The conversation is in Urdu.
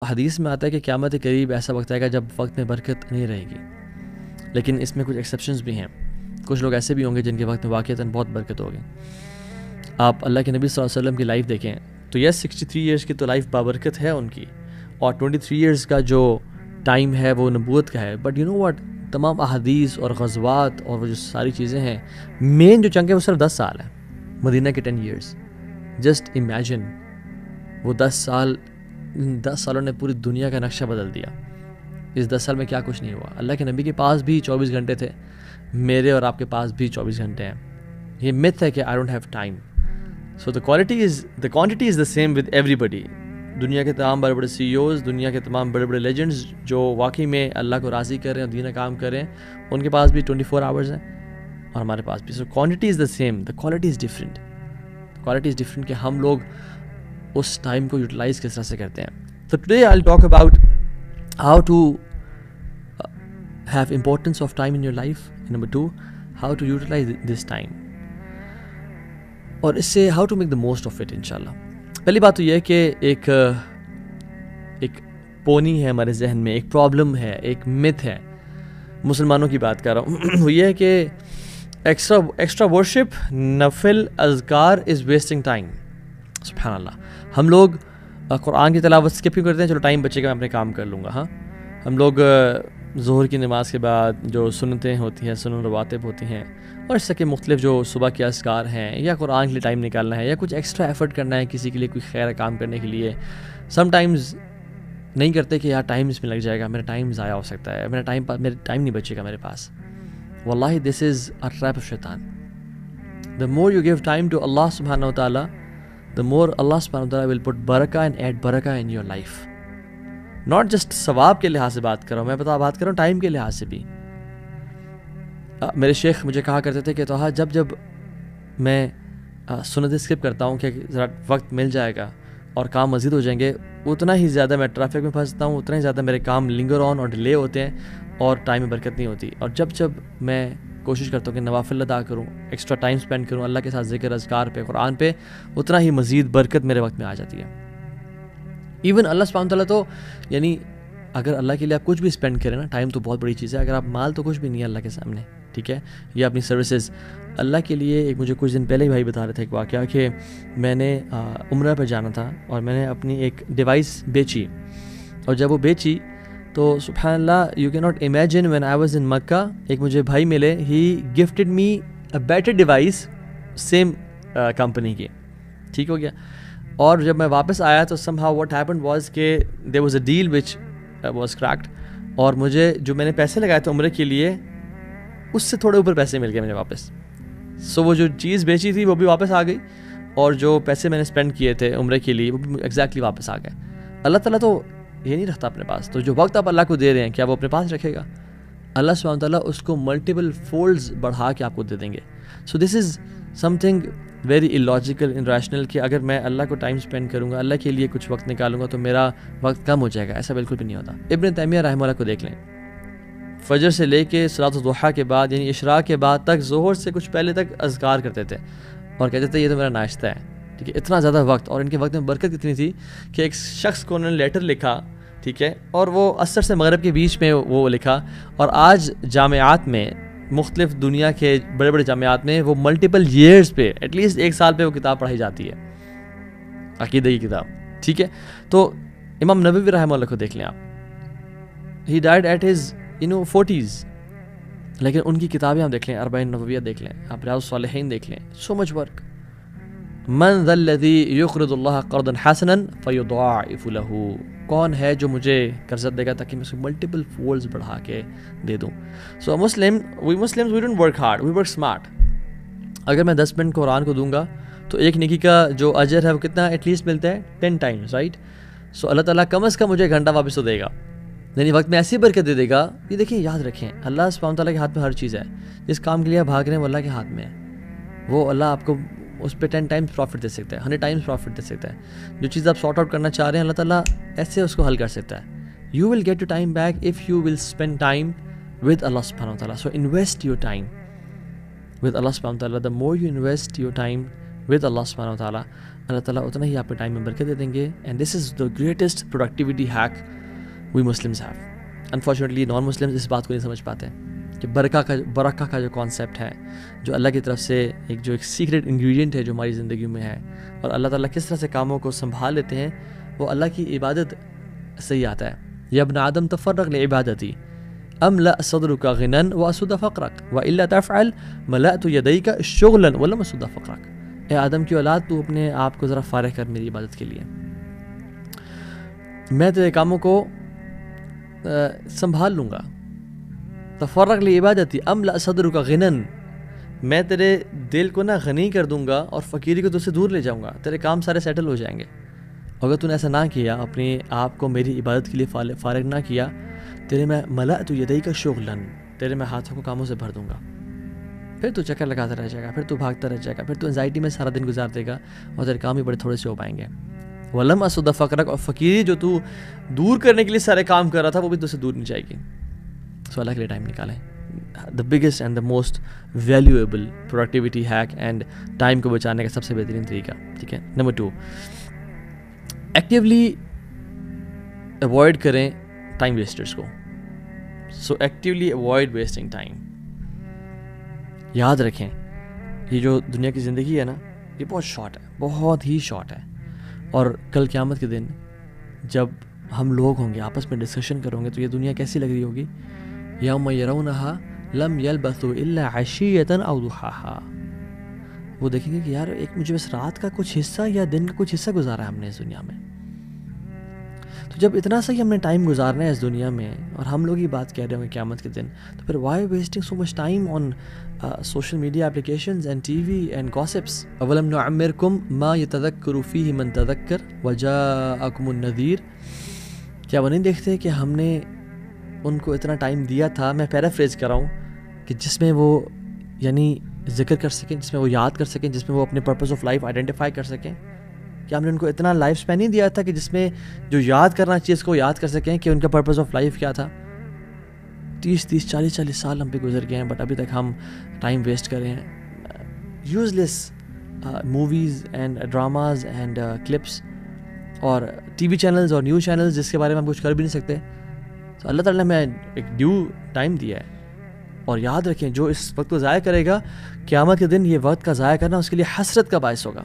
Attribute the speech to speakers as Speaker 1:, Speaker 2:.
Speaker 1: حدیث میں آتا ہے کہ قیامت کے قریب ایسا وقت آئے گا جب وقت میں برکت نہیں رہے گی، لیکن اس میں کچھ ایکسیپشنز بھی ہیں. کچھ لوگ ایسے بھی ہوں گے جن کے وقت میں واقعتاً بہت برکت ہوگی. آپ اللہ کے نبی صلی اللہ علیہ وسلم کی لائف دیکھیں تو یس 63 ایئرس کی تو لائف بابرکت ہے ان کی، اور 23 ایئرس کا جو ٹائم ہے وہ نبوت کا ہے. بٹ یو نو واٹ، تمام احادیث اور غزوات اور وہ جو ساری چیزیں ہیں، مین جو چنک ہے وہ صرف 10 سال ہے. مدینہ کے 10 ایئرس، جسٹ امیجن وہ 10 سالوں نے پوری دنیا کا نقشہ بدل دیا. اس 10 سال میں کیا کچھ نہیں ہوا. اللہ کے نبی کے پاس بھی 24 گھنٹے تھے، میرے اور آپ کے پاس بھی 24 گھنٹے ہیں. یہ myth ہے کہ I don't have time. So the quantity is the same with everybody. دنیا کے تمام بڑے بڑے CEOs، دنیا کے تمام بڑے بڑے لیجنڈز جو واقعی میں اللہ کو راضی کر رہے ہیں اور دین کام کر رہے ہیں، ان کے پاس بھی 24 آورز ہیں اور ہمارے پاس بھی. So quantity is the same, the quality is different. Quality is different کہ ہم لوگ اس ٹائم کو یوٹیلائز کس طرح سے کرتے ہیں. So today I'll talk about how to have importance of time in your life. And number 2, how to utilize this time. اور اس سے how to make the most of it انشاءاللہ. پہلی بات تو یہ ہے کہ ایک پونی ہے ہمارے ذہن میں، ایک پرابلم ہے، ایک myth ہے، مسلمانوں کی بات کر رہا ہوں. وہ یہ ہے کہ ایکسٹرا ورشپ، نفل اذکار از ویسٹنگ ٹائم. سبحان اللہ. ہم لوگ قرآن کی تلاوت اسکپ کیوں کرتے ہیں؟ چلو ٹائم بچے گا، میں اپنے کام کر لوں گا. ہاں، ہم لوگ ظہر کی نماز کے بعد جو سنتیں ہوتی ہیں، سنن رواتب ہوتی ہیں، اور اس کے مختلف جو صبح کے اذکار ہیں، یا قرآن کے لیے ٹائم نکالنا ہے، یا کچھ ایکسٹرا ایفرٹ کرنا ہے کسی کے لیے، کوئی خیر کام کرنے کے لیے، سم ٹائمز نہیں کرتے کہ یار ٹائم اس میں لگ جائے گا، میرا ٹائم ضائع ہو سکتا ہے، میرا ٹائم نہیں بچے گا میرے پاس. واللہ دس از اے ٹریپ آف شیطان. The more you give time to Allah subhanahu wa ta'ala, the more Allah subhanahu wa ta'ala will put barakah and add barakah in your life. Not just ثواب کے لحاظ سے بات کر رہا ہوں، میں بات کر رہا ہوں ٹائم کے لحاظ سے بھی. میرے شیخ مجھے کہا کرتے تھے کہ توہا جب میں سنت اسکپ کرتا ہوں کہ ذرا وقت مل جائے گا اور کام مزید ہو جائیں گے، اتنا ہی زیادہ میں ٹریفک میں پھنستا ہوں، اتنا ہی زیادہ میرے کام لنگر آن اور ڈیلے ہوتے ہیں اور ٹائم میں برکت نہیں ہوتی. اور جب میں کوشش کرتا ہوں کہ نوافل ادا کروں، ایکسٹرا ٹائم سپینڈ کروں اللہ کے ساتھ ذکر اذکار پہ، قرآن پہ، اتنا ہی مزید برکت میرے وقت میں آ جاتی ہے. ایون اللہ سبحانہ وتعالیٰ تو یعنی اگر اللہ کے لیے آپ کچھ بھی اسپینڈ کریں نا، ٹائم تو بہت بڑی چیز ہے. اگر آپ مال تو کچھ بھی نہیں ہے اللہ کے سامنے، ٹھیک ہے، یا اپنی سروسز اللہ کے لیے. ایک مجھے کچھ دن پہلے ہی بھائی بتا رہے تھے ایک واقعہ کہ میں نے عمرہ پہ جانا تھا اور میں نے اپنی ایک ڈیوائس بیچی، اور جب وہ بیچی تو سبحان اللہ you can not imagine when I was in Mecca, ایک مجھے بھائی ملے، he gifted me a better device same company کی. ٹھیک ہو گیا. اور جب میں واپس آیا تو somehow what happened was کہ there was a deal which was cracked, اور مجھے جو میں نے پیسے لگائے تھے عمرے کے لیے اس سے تھوڑے اوپر پیسے مل گئے مجھے واپس. سو وہ جو چیز بیچی تھی وہ بھی واپس آ گئی، اور جو پیسے میں نے اسپینڈ کیے تھے عمرے کے لیے وہ بھی ایگزیکٹلی واپس آ گئے. اللہ تعالیٰ تو یہ نہیں رکھتا اپنے پاس. تو جو وقت آپ اللہ کو دے رہے ہیں کیا وہ اپنے پاس رکھے گا؟ اللہ سبحانہ وتعالیٰ اس کو ملٹیپل فولڈز بڑھا کے آپ کو دے دیں گے. So this is something very illogical irrational کہ اگر میں اللہ کو ٹائم اسپینڈ کروں گا، اللہ کے لیے کچھ وقت نکالوں گا تو میرا وقت کم ہو جائے گا. ایسا بالکل بھی نہیں ہوتا. ابن تیمیہ رحمہ اللہ کو دیکھ لیں، فجر سے لے کے صلاۃ الضحیٰ کے بعد یعنی اشراق کے بعد تک، ظہر سے کچھ پہلے تک اذکار کرتے تھے اور کہتے تھے یہ تو میرا ناشتہ ہے. ٹھیک ہے، اتنا زیادہ وقت، اور ان کے وقت میں برکت کتنی تھی کہ ایک شخص کو انہوں نے لیٹر لکھا، ٹھیک ہے، اور وہ عصر سے مغرب کے بیچ میں وہ لکھا، اور آج جامعات میں، مختلف دنیا کے بڑے بڑے جامعات میں وہ ملٹیپل ایئرز پہ، ایٹ لیسٹ 1 سال پہ وہ کتاب پڑھائی جاتی ہے، عقیدہ کی کتاب. ٹھیک ہے. تو امام نووی رحمہ اللہ کو دیکھ لیں آپ، ہی ڈائڈ ایٹ ہز 40s، لیکن ان کی کتابیں آپ دیکھ لیں، 40 نوویہ دیکھ لیں، آپ ریاض الصالحین دیکھ لیں. سو مچ ورک. من ذا الذی یقرض اللہ قرضا حسنا فیضاعف له، کون ہے جو مجھے قرض دے گا تاکہ میں اس کو ملٹیپل فولڈز بڑھا کے دے دوں. So we Muslims we don't work hard, we work smart. اگر میں 10 منٹ قرآن کو دوں گا تو ایک نیکی کا جو اجر ہے وہ کتنا ایٹ لیسٹ ملتا ہے 10 ٹائمز، رائٹ. سو اللہ تعالیٰ کم از کم مجھے گھنٹہ واپس تو دے گا، یعنی وقت میں ایسی برکت دے گا. یہ دیکھیں، یاد رکھیں اللہ سبحانہ تعالیٰ کے ہاتھ میں ہر چیز ہے. جس کام کے لیے آپ بھاگ رہے ہیں وہ اللہ کے ہاتھ میں ہے. وہ اللہ آپ کو اس پہ 10 ٹائمز پروفٹ دے سکتا ہے، 100 ٹائمز پروفٹ دے سکتا ہے. جو چیز آپ سارٹ آؤٹ کرنا چاہ رہے ہیں اللہ تعالیٰ ایسے اس کو حل کر سکتا ہے. You will get your time back if you will spend time with Allah سبحانہ تعالیٰ. So invest your time with Allah سبحانہ تعالیٰ. The more you invest your time with Allah سبحانہ تعالیٰ، اللہ تعالیٰ اتنا ہی آپ کے ٹائم میں برکت دے دیں گے. And this is the greatest productivity hack we Muslims have. Unfortunately non Muslims اس بات کو نہیں سمجھ پاتے کہ برکہ کا جو کانسیپٹ ہے، جو اللہ کی طرف سے جو ایک سیکریٹ انگریڈینٹ ہے جو ہماری زندگی میں ہے، اور اللہ تعالیٰ کس طرح سے کاموں کو سنبھال لیتے ہیں، وہ اللہ کی عبادت سے ہی آتا ہے. یا ابن آدم تفرغ لعبادتی املأ صدرک غنا واسد فقرک والا تفعل ملأت یدیک شغلا ولم اسد فقرک. اے آدم کی اولاد، تو اپنے آپ کو ذرا فارغ کر میری عبادت کے لیے، میں تیرے کاموں کو سنبھال لوں گا. تفرغ لعبادتی املأ صدرک غنا، میں تیرے دل کو غنی کر دوں گا اور فقیری کو تجھ سے دور لے جاؤں گا، تیرے کام سارے سیٹل ہو جائیں گے. اگر تو نے ایسا نہ کیا، اپنے آپ کو میری عبادت کے لیے فارغ نہ کیا، تیرے میں ملأت یدیک شغلا، تیرے میں ہاتھوں کو کاموں سے بھر دوں گا. پھر تو چکر لگاتا رہ جائے گا، پھر تو بھاگتا رہ جائے گا، پھر تو انزائٹی میں سارا دن گزار دے گا اور تیرے کام بھی بڑے تھوڑے سے ہو پائیں گے. ولم اسد فقرک، اور فقیری جو تو دور کرنے کے لیے سارے کام کر رہا تھا وہ بھی تو سے دور نہیں جائے گی. سو اللہ کے لیے ٹائم نکالیں. The biggest and the most valuable productivity hack and time کو بچانے کا سب سے بہترین طریقہ. ٹھیک ہے. نمبر 2، ایکٹیولی اوائڈ کریں ٹائم ویسٹرس کو. سو ایکٹیولی اوائڈ ویسٹنگ ٹائم. یاد رکھیں یہ جو دنیا کی زندگی ہے نا، یہ بہت شارٹ ہے، بہت ہی شارٹ ہے. اور کل قیامت کے دن جب ہم لوگ ہوں گے آپس میں ڈسکشن کریں گے تو یہ دنیا کیسی لگ رہی ہوگی. یوم یرونہا لم یلبثوا الا عشیۃ او ضحاہا. وہ دیکھیں گے کہ یار مجھے بس رات کا کچھ حصہ یا دن کا کچھ حصہ گزارا ہے ہم نے اس دنیا میں. تو جب اتنا سا ہی ہم نے ٹائم گزارنا ہے اس دنیا میں اور ہم لوگ ہی بات کہہ رہے ہوں گے قیامت کے دن، تو پھر why wasting so much time on social media applications and TV and gossips. اولم نعمرکم ما یتذکر فیہ من تذکر وجاءکم النذیر. کیا وہ نہیں دیکھتے کہ ہم نے ان کو اتنا ٹائم دیا تھا، میں پیرافریز کر رہا ہوں، کہ جس میں وہ یعنی ذکر کر سکیں، جس میں وہ یاد کر سکیں، جس میں وہ اپنے پرپز آف لائف آئیڈینٹیفائی کر سکیں. کیا ہم نے ان کو اتنا لائف اسپین نہیں دیا تھا کہ جس میں جو یاد کرنا چاہیے اس کو یاد کر سکیں کہ ان کا پرپز آف لائف کیا تھا. 30 40 سال ہم پہ گزر گئے ہیں، بٹ ابھی تک ہم ٹائم ویسٹ کر رہے ہیں useless movies and dramas and clips اور ٹی وی چینلز اور نیوز چینلز جس کے بارے میں ہم کچھ کر بھی نہیں سکتے. تو اللہ تعالیٰ نے ہمیں ایک ڈیو ٹائم دیا ہے. اور یاد رکھیں جو اس وقت کو ضائع کرے گا، قیامت کے دن یہ وقت کا ضائع کرنا اس کے لیے حسرت کا باعث ہوگا.